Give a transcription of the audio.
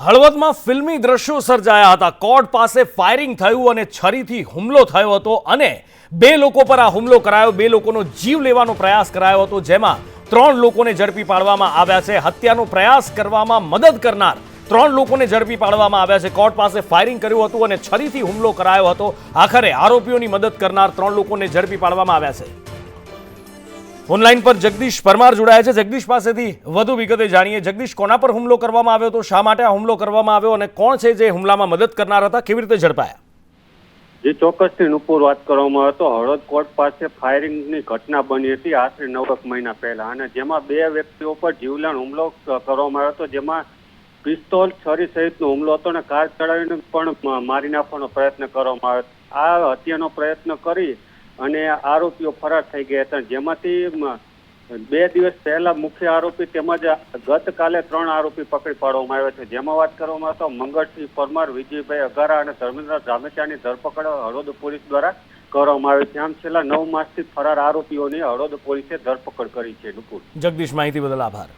હળવદમાં ફિલ્મી દ્રશ્યો સર્જાયા હતા। કોર્ટ પાસે ફાયરિંગ થયું અને છરીથી હુમલો થયો હતો અને બે લોકો પર આ હુમલો કરાયો। બે લોકોનો જીવ લેવાનો પ્રયાસ કરાયો હતો, જેમાં 3 લોકોને ઝડપી પાડવામાં આવ્યા છે। હત્યાનો પ્રયાસ કરવામાં મદદ કરનાર 3 લોકોને ઝડપી પાડવામાં આવ્યા છે। કોર્ટ પાસે ફાયરિંગ કર્યું હતું અને છરીથી હુમલો કરાયો હતો। આખરે આરોપીઓની મદદ કરનાર 3 લોકોને ઝડપી પાડવામાં આવ્યા છે। ઓનલાઈન પર જગદીશ પરમાર જોડાયા છે। જગદીશ પાસેથી વધુ વિગતે જાણીએ। જગદીશ, કોના પર હુમલો કરવામાં આવ્યો હતો, શા માટે આ હુમલો કરવામાં આવ્યો અને કોણ છે જે હુમલામાં મદદ કરનાર હતા, કેવી રીતે ઝડપાયા? જે ચોક્કસથી નુપુર વાત કરવામાં આવે તો હળવદ કોર્ટ પાસે ફાયરિંગની ઘટના બની હતી આશરે 9 મહિના પહેલા, અને જેમાં 2 વ્યક્તિઓ પર જીવલેણ હુમલો કરવામાં આવ્યો હતો, જેમાં પિસ્તોલ, છરી સહિતનો હુમલો હતો અને કાર ચડાવીને પણ મારી નાખવાનો પ્રયત્ન કરવામાં આવ્યો। આ હત્યાનો પ્રયત્ન કરી અને આરોપીઓ ફરાર થઈ ગયા હતા, જેમાંથી 2 દિવસ પહેલા મુખ્ય આરોપી તેમજ ગતકાલે 3 આરોપી પકડી પાડવામાં આવ્યા છે। જેમાં વાત કરવામાં આવે તો મંગળસિંહ પરમાર, વિજયભાઈ અઘારા અને ધર્મેન્દ્ર ધામેચાની ધરપકડ હળવદ પોલીસ દ્વારા કરવામાં આવી છે। આમ છેલ્લા 9 માસથી ફરાર આરોપીઓની હળવદ પોલીસે ધરપકડ કરી છે। નુપુર, જગદીશ, માહિતી બદલ આભાર।